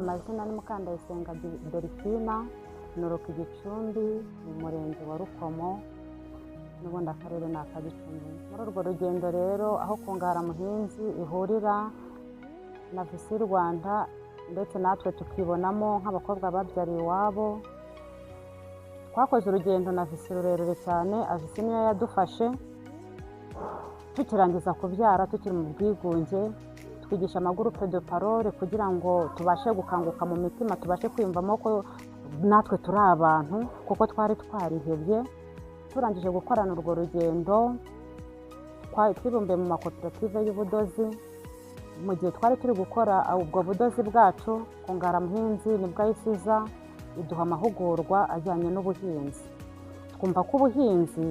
amazina ni Mukandayisenga Delphina, nturuka Igicumbi mu murenge wa Rukomo n'ubundi akarere ni aka Gicumbi. Muri urwo rugendo rero aho Kungaharamuhinzi ihurira na Visi Rwanda ndetse natwe tukibonamo nk'abakobwa babyariye iwabo, twakoze urugendo na Visi rurerure cyane. Visi niyo yadufashe tukirangiza kubyara tukiri mu bwigunge, twigisha amagurupe de parole kugira ngo tubashe gukanguka mu mitima, tubashe kwiyumvamo ko natwe turi abantu kuko twari twarihebye. Turangije gukorana urwo rugendo twibumbiye mu makoperative y'ubudozi. Mu gihe twari turi gukora ubwo budozi bwacu, Kungaharamuhinzi nibwo ayisiza iduha amahugurwa ajyanye n'ubuhinzi. Twumva ko ubuhinzi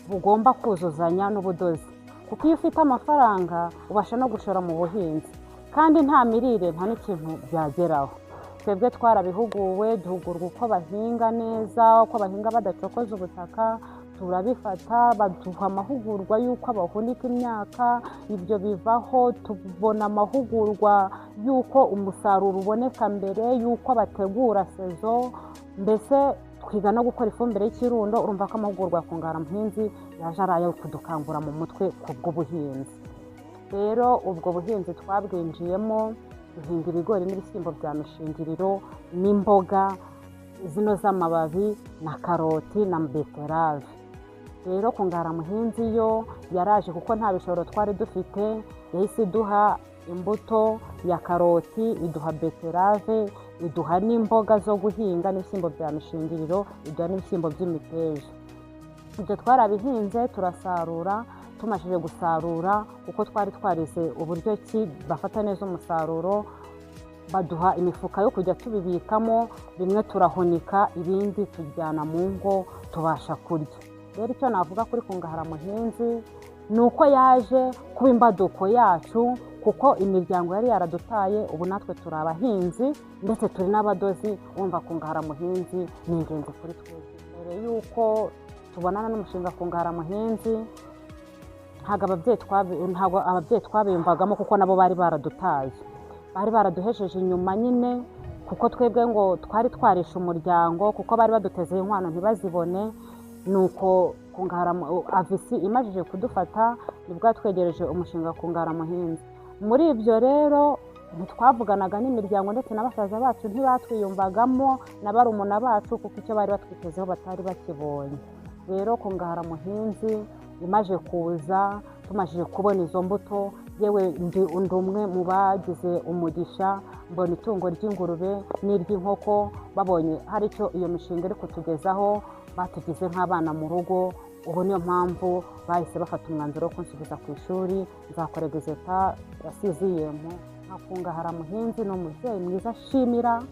bugomba kuzuzanya n'ubudozi, kuko iyo ufite amafaranga ubasha no gushora mu buhinzi, kandi nta mirire nta n'ikintu byageraho. Twebwe twarabihuguwe, duhugurwa uko bahinga neza, uko bahinga badacokoza ubutaka, turabifata, baduha amahugurwa y'uko bahunika imyaka, ibyo bivaho tubona amahugurwa y'uko umusaruro uboneka mbere, y'uko bategura sezo, mbese twiga no gukora ifumbire y'ikirundo. Urumva ko amahugurwa ya Kungaharamuhinzi yaje ari ayo kudukangura mu mutwe kubw'ubuhinzi. Rero ubwo buhinzi twabwinjiyemo, duhinga ibigori n'ibishyimbo bya mishingiriro n'imboga zino z'amababi na karoti na beterave. Rero Kungaharamuhinzi yo yaraje kuko nta bishoro twari dufite, yahise iduha imbuto ya karoti, iduha beterave, iduha n'imboga zo guhinga n'ibishyimbo bya mishingiriro, iduha n'ibishyimbo by'imiteja. Ibyo twarabihinze turasarura. Tumashije gusarura kuko twari twarize uburyo ki bafata neza umusaruro, baduha imifuka yo kujya tubibikamo, bimwe turahunika, ibindi tujyana mu ngo tubasha kurya. Rero icyo navuga kuri Kungaharamuhinzi ni uko yaje kuba imbaduko yacu, kuko imiryango yari yaradutaye, ubu natwe turi abahinzi ndetse turi n'abadozi. Wumva Kungaharamuhinzi ni ingenzi kuri twebwe. Mbere y'uko tubonana n'umushinga Kungaharamuhinzi, ntabwo ababyeyi twabiyumvagamo kuko nabo bari baradutaye, bari baraduhesheje inyuma nyine, kuko twebwe ngo twari twarisha umuryango, kuko bari badutezeye inkwano ntibazibone. Nuko Visi imajije kudufata nibwo yatwegereje umushinga Kungaharamuhinzi. Muri ibyo rero ntitwavuganaga n'imiryango ndetse n'abasaza bacu ntibatwiyumvagamo, na barumuna bacu, kuko icyo bari batwitezeho batari bakibonye. Rero Kungaharamuhinzi imaje kuza, tumajije kubona izo mbuto, yewe ndi umwe mu bagize umugisha, mbona itungo ry'ingurube n'iry'inkoko. Babonye hari icyo iyo mishinga iri kutugezaho, batugize nk'abana mu rugo. Ubu niyo mpamvu bahise bafata umwanzuro wo kunsubiza ku ishuri, nzakora exeta ya siziyemu. nka Kungaharamuhinzi ni umubyeyi mwiza ashimira,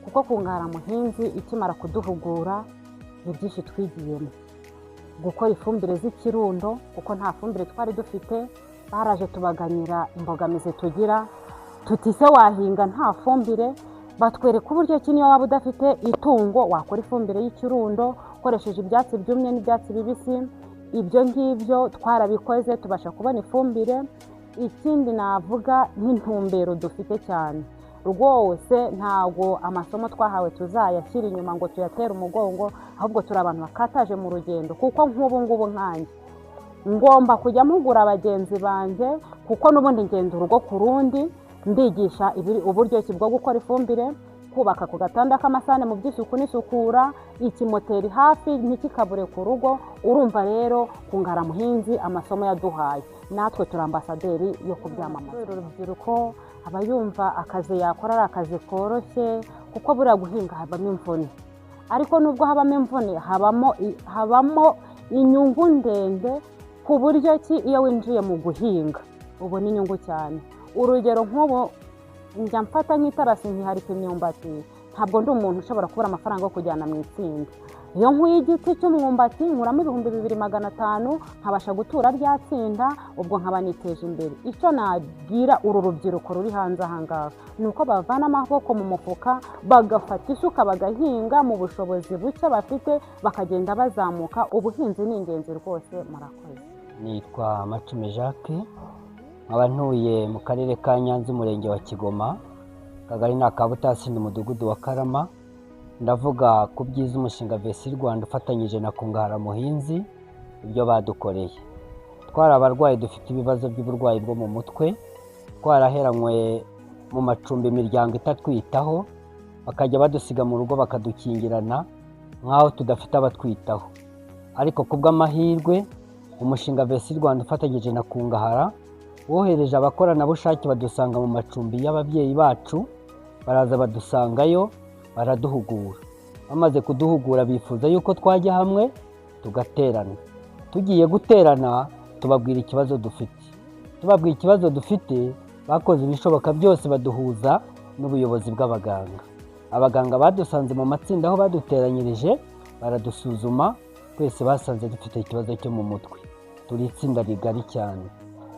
kuko Kungaharamuhinzi ikimara kuduhugura ni byinshi twigiyemo. Gukora ifumbire z'ikirundo kuko nta fumbire twari dufite, baraje tubaganyira imbogamizi tugira, tutise wahinga nta fumbire. Batwereka uburyo ki niyo waba udafite itungo wakora ifumbire y'ikirundo ukoresheje ibyatsi byumye n'ibyatsi bibisi. Ibyo ngibyo twarabikoze tubasha kubona ifumbire. Ikindi navuga nk'intumbero dufite cyane rwose, ntago amasomo twahawe tuzayashyira inyuma ngo tuyatere umugongo, ahubwo turi abantu bakataje mu rugendo. Kuko nk'ubu ngubu nkanjye ngomba kujya mpugura abagenzi banjye, kuko n'ubundi ngenda urugo ku rundi, ndigisha uburyo ki bwo gukora ifumbire, kubaka ku gatanda k'amasane mu by'isuku n'isukura, ikimoteri hafi ntikikabure ku rugo. Urumva rero Kungaharamuhinzi amasomo yaduhaye, natwe turi ambasaderi yo kubyamamaza. Urubyiruko aba yumva akazi yakora ari akazi koroshye, kuko buriya guhinga habamo imvune, ariko nubwo habamo imvune habamo inyungu ndende, ku buryo ki iyo winjiye mu guhinga ubona inyungu cyane. Urugero nk'ubu njya mfata nk'itarasi nkiharika imyumbati, ntabwo ndi umuntu ushobora kubura amafaranga yo kujyana mu itsinda. Iyo nkuye igiti cy'umwumbati nkuramo 2,500, nkabasha gutura rya tsinda, ubwo nkaba niteje imbere. Icyo nabwira uru rubyiruko ruri hanze aha ngaha ni uko bavana amaboko mu mufuka, bagafata isuka bagahinga mu bushobozi buke bafite, bakagenda bazamuka. Ubuhinzi ni ingenzi rwose. Murakoze. Nitwa Mutwe Jacques, nkaba ntuye mu karere ka Nyanza, umurenge wa Kigoma, Kagari ni Akabutasi mu mudugudu wa Karama. Ndavuga ku byiza umushinga Vesi Rwanda ufatanyije na Kungahara Muhinzi ibyo badukoreye. Twari abarwayi dufite ibibazo by'uburwayi bwo mu mutwe, twaraheranywe mu macumbi imiryango itatwitaho, bakajya badusiga mu rugo bakadukingirana nk'aho tudafite abatwitaho. Ariko kubw'amahirwe umushinga Vesi Rwanda ufatanyije na Kungahara wohereje abakoranabushake badusanga mu macumbi y'ababyeyi bacu, baraza badusangayo baraduhugura. Bamaze kuduhugura bifuza yuko twajya hamwe tugaterana. Tugiye guterana tubabwira ikibazo dufite. Tubabwira ikibazo dufite, bakoze ibishoboka byose baduhuza n'ubuyobozi bw'abaganga. Abaganga badusanze mu matsinda aho baduteranyirije baradusuzuma, twese basanze dufite ikibazo cyo mu mutwe. Turi itsinda rigari cyane.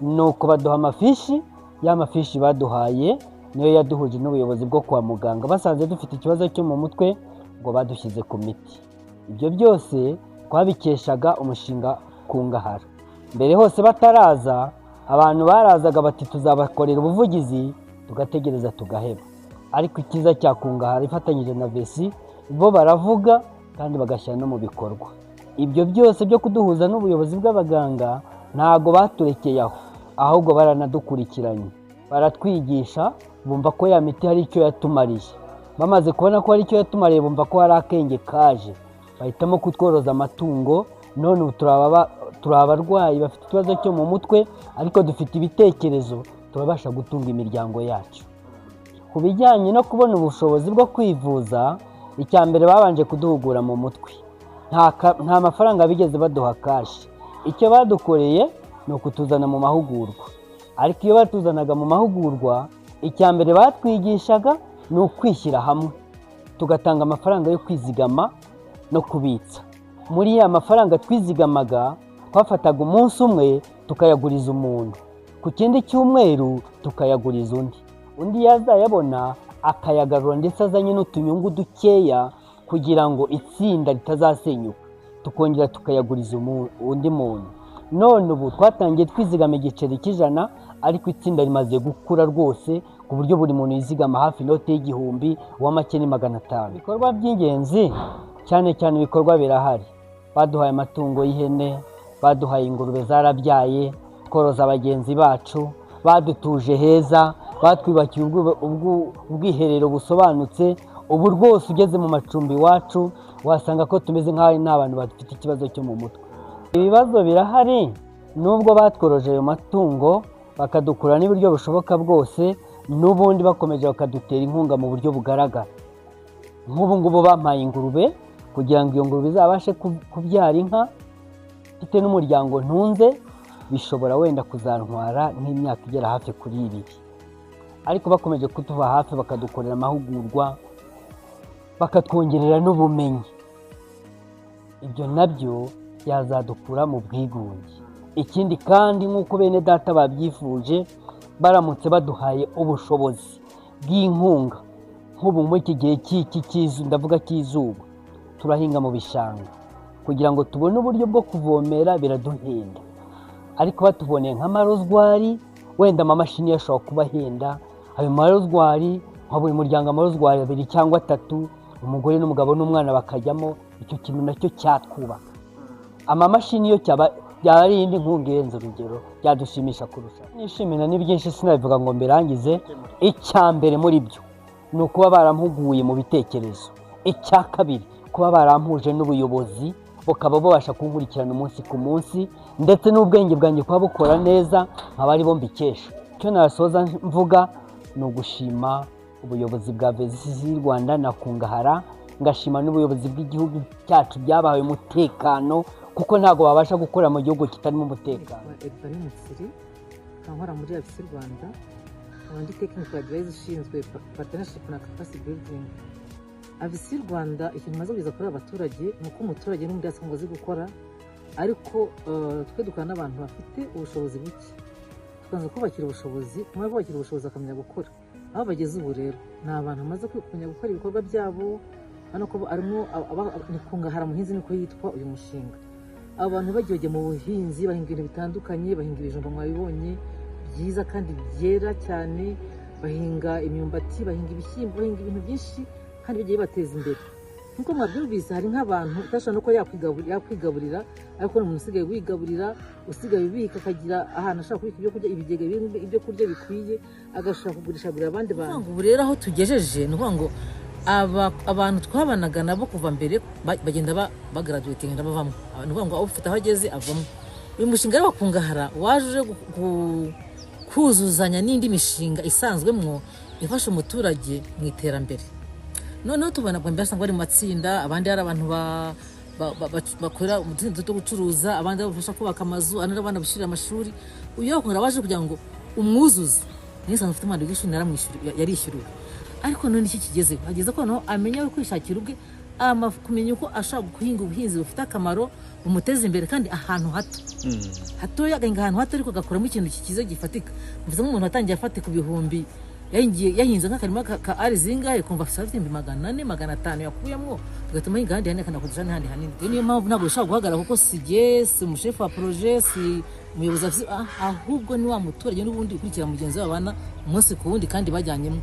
Nuko baduha amafishi, ya mafishi baduhaye niyo yaduhuje n'ubuyobozi bwo kwa muganga. Basanze dufite ikibazo cyo mu mutwe ngo badushyize ku miti. Ibyo byose twabikeshaga umushinga Kungahara. Mbere hose bataraza, abantu barazaga bati tuzabakorera ubuvugizi, tugategereza tugaheba. Ariko ikiza cya Kungahara ifatanyije na Vesi, bo baravuga kandi bagashyira no mu bikorwa. Ibyo byose byo kuduhuza n'ubuyobozi bw'abaganga ntago baturekeye aho, ahubwo baranadukurikiranye, baratwigisha, bumva ko ya miti hari icyo yatumariye. Bamaze kubona ko hari icyo yatumariye, bumva ko hari akenge kaje, bahitamo kutworoza amatungo. None ubu turi abarwayi bafite ikibazo cyo mu mutwe, ariko dufite ibitekerezo, turabasha gutunga imiryango yacu. Ku bijyanye no kubona ubushobozi bwo kwivuza, icya mbere babanje kuduhugura mu mutwe. Nta mafaranga bigeze baduha kashi. Icyo badukoreye ni ukutuzana mu mahugurwa. Ariko iyo batuzanaga mu mahugurwa, icya mbere batwigishaga ni ukwishyira hamwe, tugatanga amafaranga yo kwizigama no kubitsa. Muri ya mafaranga twizigamaga, twafataga umunsi umwe tukayaguriza umuntu, ku kindi cyumweru tukayaguriza undi yazayabona akayagarura, ndetse azanye n'utunyungu dukeya kugira ngo itsinda ritazasenyuka, tukongera tukayaguriza undi muntu. None ubu twatangiye twizigama igiceri cy'ijana, ariko itsinda rimaze gukura rwose ku buryo buri muntu yizigama hafi inote y'igihumbi, uw'amake ni 500. Ibikorwa by'ingenzi cyane cyane ibikorwa birahari. Baduhaye amatungo y'ihene, baduhaye ingurube zarabyaye, tworoza abagenzi bacu, badutuje heza, batwibakiye ubwiherero busobanutse. Ubu rwose ugeze mu macumbi iwacu wasanga ko tumeze nk'aho nta bantu bafite ikibazo cyo mu mutwe. Ibibazo birahari, nubwo batworoje ayo matungo bakadukura n'uburyo bushoboka bwose, n'ubundi bakomeje bakadutera inkunga mu buryo bugaragara. Nk'ubu ngubu bampaye ingurube kugira ngo iyo ngurube izabashe kubyara inka. Mfite n'umuryango ntunze, bishobora wenda kuzantwara nk'imyaka igera hafi kuri 2. Ariko bakomeje kutuva hafi bakadukorera amahugurwa, bakatwongerera n'ubumenyi. Ibyo nabyo yazadukura mu bwigunge. Ikindi kandi nk'uko bene data babyifuje, baramutse baduhaye ubushobozi bw'inkunga, nk'ubu muri iki gihe ndavuga cy'izuba, turahinga mu bishanga kugira ngo tubone uburyo bwo kuvomera, biraduhenda. Ariko batuboneye nk'amarozwari, wenda amamashini yashobora kuba ahenda. Ayo marozwari, nka buri muryango amarozwari 2 cyangwa 3, umugore n'umugabo n'umwana bakajyamo, icyo kintu nacyo cyatwubaka. Amamashini yo cyaba ari indi nkunga irenze urugero, byadushimisha kurusha. Nishimira ni byinshi sinabivuga ngo mbirangize. Icya mbere muri byo ni ukuba barampuguye mu bitekerezo. Icya kabiri, kuba barampuje n'ubuyobozi, bakaba babasha kunkurikirana umunsi ku munsi, ndetse n'ubwenge bwanjye kuba bukora neza, nk'abari bo mbikesha. Icyo nasoza mvuga ni ugushima ubuyobozi bwa Vesi Rwanda na Kungahara, ngashima n'ubuyobozi bw'igihugu cyacu byabahaye umutekano, kuko ntago babasha gukora mu gihugu kitarimo umutekano. Nkora muri Abafite Rwanda, abandi technical advice ishinzwe partnership na capacity building. Abafite Rwanda ikintu maze kugeza kuri abaturage ni uko umuturage n'undi asanzwe azi gukora, ariko twe dukana n'abantu bafite ubushobozi buke. Tukanze kubakira ubushobozi, kumwe kubakira ubushobozi akamenya gukora. Aho bageze ubu rero ni abantu bamaze kumenya gukora ibikorwa byabo, hano ko arimo Kungahara Muhinzi niko yitwa uyu mushinga. Abantu bagiye mu buhinzi, bahinga ibintu bitandukanye, bahinga ibijumba mwabibonye byiza kandi byera cyane, bahinga imyumbati, bahinga ibishyimbo, bahinga ibintu byinshi kandi bigiye bibateza imbere. Nkuko mwabyumvise hari nk'abantu utashobora no kuba yakwigaburira, ariko umuntu usigaye wigaburira, usigaye ubika akagira ahantu ashaka kubika ibyo kurya, ibigega ibyo kurya bikwiye, agashaka kugurishagurira abandi bantu. Ubu rero aho tugejeje ni ukuvuga ngo abantu twabanaga nabo kuva mbere bagenda bagaraduwetinga bavamo. Ni ukuvuga ngo ufite aho ageze avamo. Uyu mushinga rero wakungahara waje kuzuzanya n'indi mishinga isanzwemwo ifasha umuturage mu iterambere. Noneho tubona bwa mbere bari mu matsinda, abandi ari abantu bakora utundi two gucuruza, abandi bafasha kubaka amazu, abandi abana bashirira amashuri. Uyu wakungahara waje kugira ngo umwuzuze. Nisanzwe ufite umwana w'ishuri yarishyuriwe. Ariko none iki kigezeho ageze ko no amenya kwishakira ubwe, kumenya uko ashaka guhinga ubuhinzi bufite akamaro bumuteza imbere kandi ahantu hato. Hatoya ahantu hato ariko agakuramo ikintu kikize gifatika. Mvuze nk'umuntu watangiye afate ku bihumbi yahinze nk'akarima ka ari zingahe kumva afite 400 500 yakuyemo, tugatuma hinga handi hane kanakudusha n'ahandi hanini. Niyo mpamvu ntabwo ushaka guhagarara kuko si umushefu wa projet, si umuyobozi ahubwo ni wa muturage n'ubundi ukurikira mugenzi w'abana umunsi ku wundi kandi bajyanyemo.